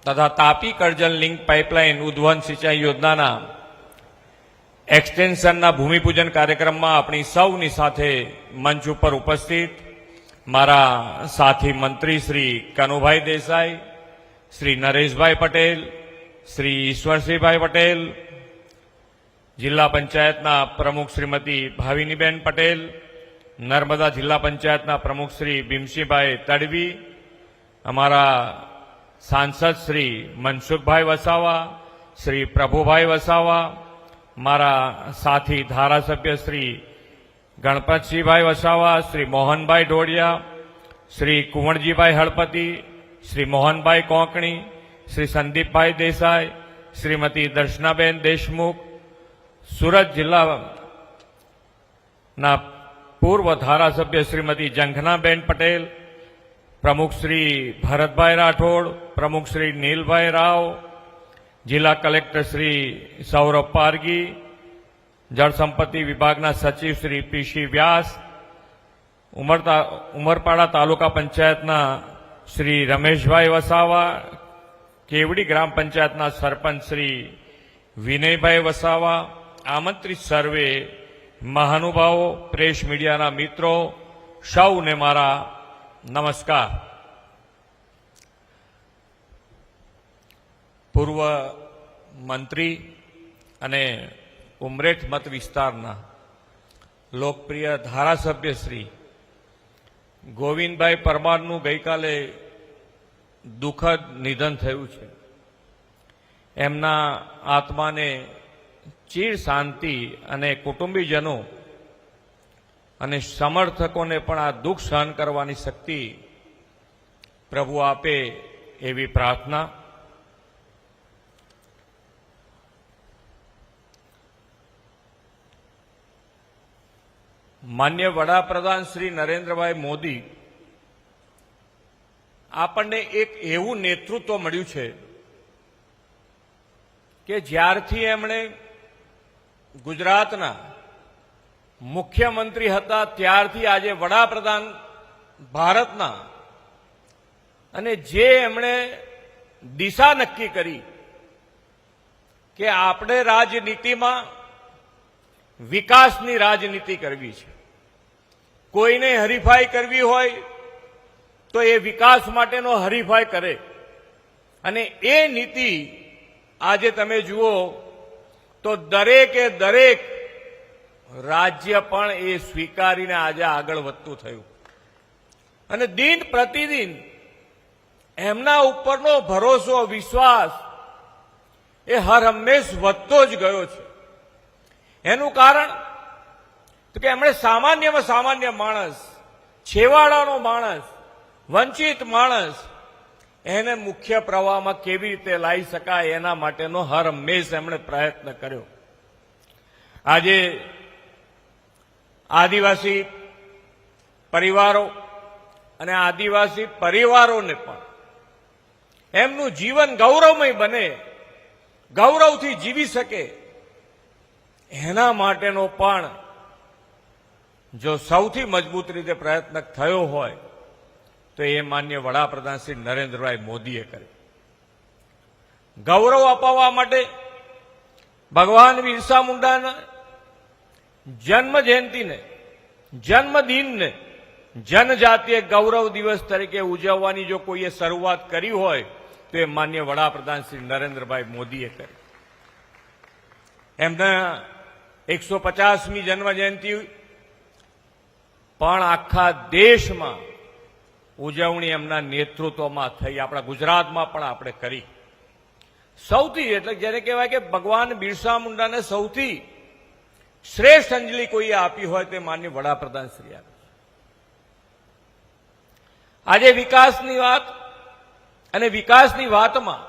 તથા Tapi Karjan link pipeline ઉદ્વહન સિંચાઈ યોજનાના એક્સટેન્શનના ભૂમિપૂજન કાર્યક્રમમાં આપણી સૌની સાથે મંચ ઉપર ઉપસ્થિત મારા સાથી મંત્રી શ્રી કનુભાઈ દેસાઈ, શ્રી નરેશભાઈ પટેલ, શ્રી ઈશ્વરસિંહભાઈ પટેલ, જિલ્લા પંચાયતના પ્રમુખ શ્રીમતી ભાવિનીબેન પટેલ, નર્મદા જિલ્લા પંચાયતના પ્રમુખ શ્રી ભીમસિંહભાઈ તડવી, અમારા સાંસદ શ્રી મનસુખભાઈ વસાવા, શ્રી પ્રભુભાઈ વસાવા, મારા સાથી ધારાસભ્ય શ્રી ગણપતસિંહભાઈ વસાવા, શ્રી મોહનભાઈ ઢોડિયા, શ્રી કુંવરજીભાઈ હળપતિ, શ્રી મોહનભાઈ કોંકણી, શ્રી સંદીપભાઈ દેસાઈ, શ્રીમતી દર્શનાબેન દેશમુખ, સુરત જિલ્લાના પૂર્વ ધારાસભ્ય શ્રીમતી જંખનાબેન પટેલ, પ્રમુખ શ્રી ભરતભાઈ રાઠોડ, પ્રમુખ શ્રી નીલભાઈ રાવ, જિલ્લા કલેક્ટર શ્રી સૌરભ પારગી, જળસંપત્તિ વિભાગના સચિવ શ્રી પીસી વ્યાસ, ઉમરપાડા તાલુકા પંચાયતના શ્રી રમેશભાઈ વસાવા, કેવડી ગ્રામ પંચાયતના સરપંચ શ્રી વિનયભાઈ વસાવા, આમંત્રિત સર્વે મહાનુભાવો, પ્રેસ મીડિયાના મિત્રો, સૌને મારા નમસ્કાર. પૂર્વ મંત્રી અને ઉમરેઠ મત વિસ્તારના લોકપ્રિય ધારાસભ્ય શ્રી ગોવિંદભાઈ પરમારનું ગઈકાલે દુઃખદ નિધન થયું છે. એમના આત્માને ચીર શાંતિ અને કુટુંબીજનો અને સમર્થકોને પણ આ દુઃખ સહન કરવાની શક્તિ પ્રભુ આપે એવી પ્રાર્થના. માન્ય વડાપ્રધાન શ્રી નરેન્દ્રભાઈ મોદી આપણને એક એવું નેતૃત્વ મળ્યું છે કે જ્યારથી એમણે ગુજરાતના મુખ્યમંત્રી હતા ત્યારથી આજે વડાપ્રધાન ભારતના, અને જે એમણે દિશા નક્કી કરી કે આપણે રાજનીતિમાં વિકાસની રાજનીતિ કરવી છે, કોઈને હરીફાઈ કરવી હોય તો એ વિકાસ માટેનો હરીફાઈ કરે, અને એ નીતિ આજે તમે જુઓ તો દરેકે દરેક રાજ્ય પણ એ સ્વીકારીને આજે આગળ વધતું થયું, અને દિન પ્રતિદિન એમના ઉપરનો ભરોસો, વિશ્વાસ એ હર હંમેશ વધતો જ ગયો છે. એનું કારણ તો કે એમણે સામાન્યમાં સામાન્ય માણસ, છેવાડાનો માણસ, વંચિત માણસ એને મુખ્ય પ્રવાહમાં કેવી રીતે લાવી શકાય એના માટેનો હર હંમેશ એમણે પ્રયત્ન કર્યો. આજે આદિવાસી પરિવારો અને આદિવાસી પરિવારોને પણ એમનું જીવન ગૌરવમય બને, ગૌરવથી જીવી શકે, એના માટેનો પણ જો સૌથી મજબૂત રીતે પ્રયત્ન થયો હોય તો એ માન્ય વડાપ્રધાન શ્રી નરેન્દ્રભાઈ મોદીએ કર્યો. ગૌરવ અપાવવા માટે ભગવાન બિરસા મુંડાના જન્મ જયંતિને, જન્મદિનને જનજાતીય ગૌરવ દિવસ તરીકે ઉજવવાની જો કોઈએ શરૂઆત કરી હોય તો એ માન્ય વડાપ્રધાન શ્રી નરેન્દ્રભાઈ મોદીએ કરી. એમના 150મી જન્મ જયંતિ પણ આખા દેશમાં ઉજવણી એમના નેતૃત્વમાં થઈ, આપણા ગુજરાતમાં પણ આપણે કરી. સૌથી એટલે જેને કહેવાય કે ભગવાન બિરસા મુંડાને સૌથી શ્રેષ્ઠ અંજલિ કોઈએ આપી હોય તે માન્ય વડાપ્રધાન શ્રી આપે. આજે વિકાસની વાત અને વિકાસની વાતમાં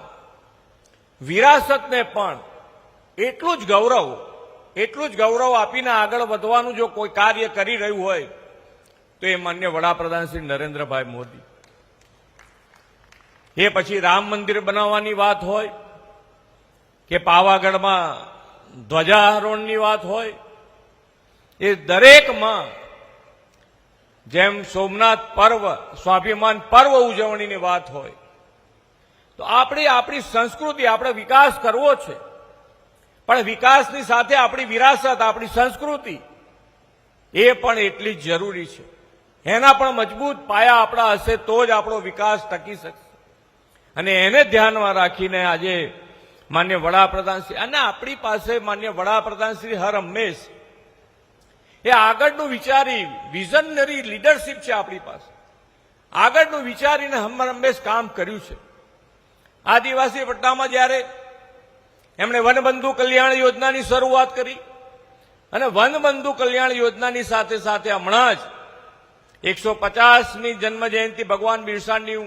વિરાસતને પણ એટલું જ ગૌરવ આપીને આગળ વધવાનું જો કોઈ કાર્ય કરી રહ્યું હોય તો એ માન્ય વડાપ્રધાન શ્રી નરેન્દ્રભાઈ મોદી. એ પછી રામ મંદિર બનાવવાની વાત હોય કે પાવાગઢમાં ધ્વજારોહણની વાત હોય, એ દરેકમાં જેમ સોમનાથ પર્વ, સ્વાભિમાન પર્વ ઉજવણીની વાત હોય, તો આપણી સંસ્કૃતિ, આપણે વિકાસ કરવો છે, પણ વિકાસની સાથે આપણી વિરાસત, આપણી સંસ્કૃતિ એ પણ એટલી જ જરૂરી છે. એના પણ મજબૂત પાયા આપણા હશે તો જ આપણો વિકાસ ટકી શકશે. અને એને ધ્યાનમાં રાખીને આજે માન્ય વડાપ્રધાન શ્રી, અને આપણી પાસે માન્ય વડાપ્રધાન શ્રી હર હંમેશ એ આગળનું વિચારી, વિઝનરી લીડરશીપ છે આપણી પાસે. આગળનું વિચારીને હર હંમેશ કામ કર્યું છે. આદિવાસી પટ્ટામાં જ્યારે એમણે વનબંધુ કલ્યાણ યોજનાની શરૂઆત કરી અને વનબંધુ કલ્યાણ યોજનાની સાથે સાથે હમણાં જ 150મી જન્મ જયંતિ ભગવાન બિરસાની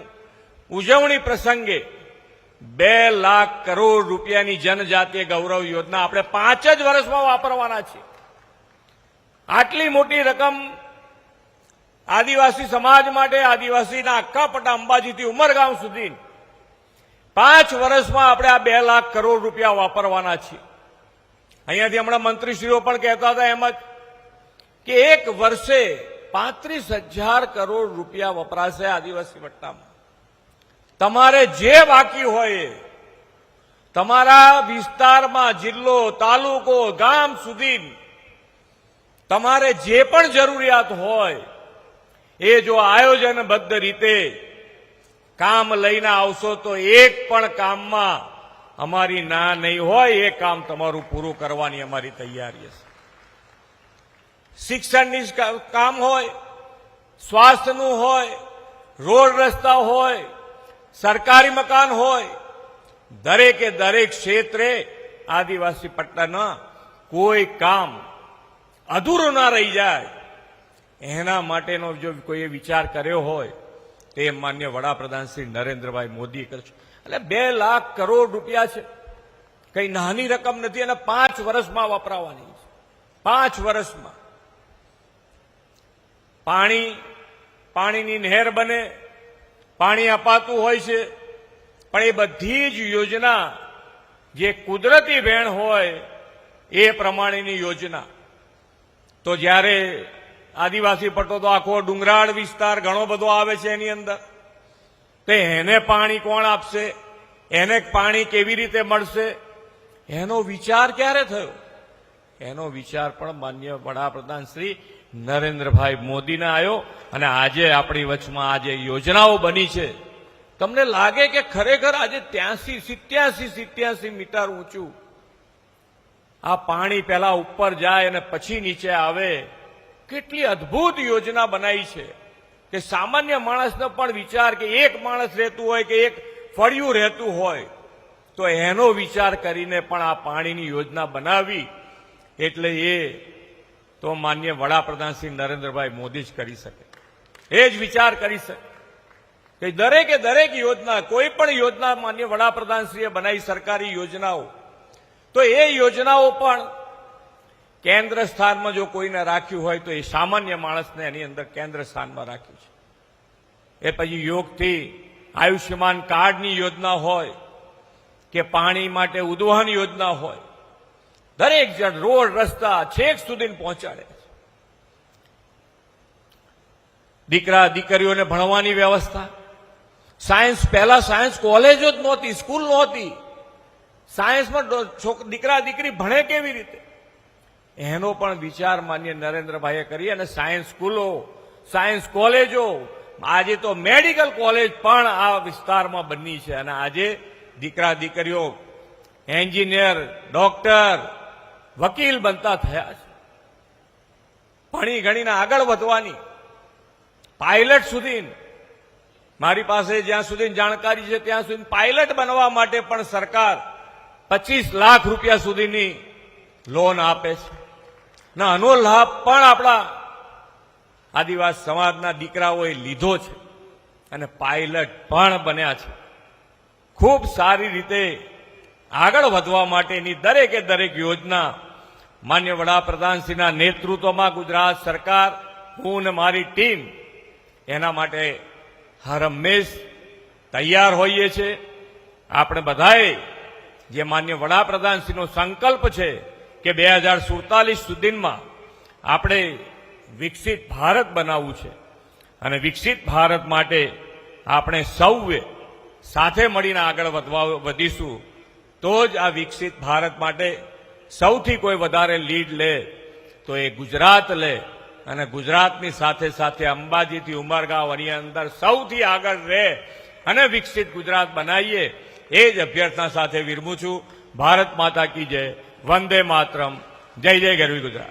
ઉજવણી પ્રસંગે 2 લાખ કરોડ રૂપિયાની જનજાતીય ગૌરવ યોજના આપણે 5 જ વર્ષમાં વાપરવાના છીએ. આટલી મોટી રકમ આદિવાસી સમાજ માટે, આદિવાસીના આખા પટ્ટા અંબાજીથી ઉમરગામ સુધી 5 વર્ષમાં આપણે આ 2 લાખ કરોડ રૂપિયા વાપરવાના છીએ. અહીંયાથી હમણાં મંત્રીશ્રીઓ પણ કહેતા હતા એમ જ કે એક વર્ષે 35,000 કરોડ રૂપિયા વપરાશે આદિવાસી પટ્ટામાં. તમારે જે બાકી હોય એ તમારા વિસ્તારમાં, જિલ્લો, તાલુકો, ગામ સુધી તમારે જે પણ જરૂરિયાત હોય એ જો આયોજનબદ્ધ રીતે કામ લઈને આવશો તો એક પણ કામમાં અમારી ના નહીં હોય. એ કામ તમારું પૂરું કરવાની અમારી તૈયારી હશે. શિક્ષણની કામ હોય, સ્વાસ્થ્યનું હોય, રોડ રસ્તા હોય, સરકારી મકાન હોય, દરેકે દરેક ક્ષેત્રે આદિવાસી પટ્ટાના કોઈ કામ અધૂરું ના રહી જાય એના માટેનો જો કોઈએ વિચાર કર્યો હોય તે માન્ય વડાપ્રધાન શ્રી નરેન્દ્રભાઈ મોદી કરશે. એટલે 2 લાખ કરોડ રૂપિયા છે, કઈ નાની રકમ નથી અને 5 વર્ષમાં વપરાવાની છે. 5 વર્ષમાં પાણીની નહેર બને, પાણી અપાતું હોય છે, પણ એ બધી જ યોજના જે કુદરતી વહેણ હોય એ પ્રમાણેની યોજના. તો જ્યારે આદિવાસી પટ્ટો તો આખો ડુંગરાળ વિસ્તાર ઘણો બધો આવે છે એની અંદર, તો એને પાણી કોણ આપશે, એને પાણી કેવી રીતે મળશે, એનો વિચાર ક્યારે થયો? એનો વિચાર પણ માન્ય વડાપ્રધાન શ્રી નરેન્દ્રભાઈ મોદીને આવ્યો. અને આજે આપણી વચમાં આજે યોજનાઓ બની છે. તમને લાગે કે ખરેખર આજે 87 મીટર ઊંચું આ પાણી પહેલા ઉપર જાય અને પછી નીચે આવે. કેટલી અદ્ભુત યોજના બનાવી છે કે સામાન્ય માણસનો પણ વિચાર કે એક માણસ રહેતું હોય કે એક ફળિયું રહેતું હોય તો એનો વિચાર કરીને પણ આ પાણીની યોજના બનાવી. એટલે એ તો માન્ય વડાપ્રધાન શ્રી નરેન્દ્રભાઈ મોદી જ કરી શકે, એ જ વિચાર કરી શકે કે દરેકે દરેક યોજના, કોઈ પણ યોજના માન્ય વડાપ્રધાનશ્રીએ બનાવી, સરકારી યોજનાઓ, તો એ યોજનાઓ પણ કેન્દ્ર સ્થાનમાં જો કોઈને રાખ્યું હોય તો એ સામાન્ય માણસને એની અંદર કેન્દ્ર સ્થાનમાં રાખ્યું છે. એ પછી યોગથી આયુષ્યમાન કાર્ડની યોજના હોય કે પાણી માટે ઉદ્વહન યોજના હોય, દરેક જણ રોડ રસ્તા છેક સુધી પહોંચાડે છે. દીકરા દીકરીઓને ભણવાની વ્યવસ્થા, સાયન્સ, પહેલા સાયન્સ કોલેજો જ નહોતી, સ્કૂલ નહોતી. સાયન્સમાં દીકરા દીકરી ભણે કેવી રીતે એનો પણ વિચાર માન્ય નરેન્દ્રભાઈએ કરી અને સાયન્સ સ્કૂલો, સાયન્સ કોલેજો, આજે તો મેડિકલ કોલેજ પણ આ વિસ્તારમાં બની છે. અને આજે દીકરા દીકરીઓ એન્જિનિયર, ડોક્ટર, વકીલ બનતા થયા છે. ભણી ગણીને આગળ વધવાની, પાયલટ સુધી, મારી પાસે જ્યાં સુધી જાણકારી છે ત્યાં સુધી પાયલટ બનવા માટે પણ સરકાર 25 લાખ રૂપિયા સુધીની લોન આપે છે. ના આનો લાભ પણ આપણા આદિવાસી સમાજના દીકરાઓએ લીધો છે અને પાયલટ પણ બન્યા છે. ખૂબ સારી રીતે આગળ વધવા માટેની દરેકે દરેક યોજના માન્ય વડાપ્રધાનશ્રીના નેતૃત્વમાં ગુજરાત સરકાર, હું અને મારી ટીમ એના માટે હર હંમેશ તૈયાર હોઈએ છીએ. આપણે બધાએ જે માન્ય વડાપ્રધાનશ્રીનો સંકલ્પ છે કે 2047 સુધીમાં આપણે વિકસિત ભારત બનાવવું છે અને વિકસિત ભારત માટે આપણે સૌએ સાથે મળીને આગળ વધીશું તો જ આ વિકસિત ભારત માટે સૌથી કોઈ વધારે લીડ લે તો એ ગુજરાત લે અને ગુજરાતની સાથે સાથે અંબાજીથી ઉમરગાંવ એની અંદર સૌથી આગળ રહે અને વિકસિત ગુજરાત બનાવીએ એ જ અભ્યર્થના સાથે વિરમું છું. ભારત માતા કી જય, વંદે માતરમ, જય જય ગરવી ગુજરાત.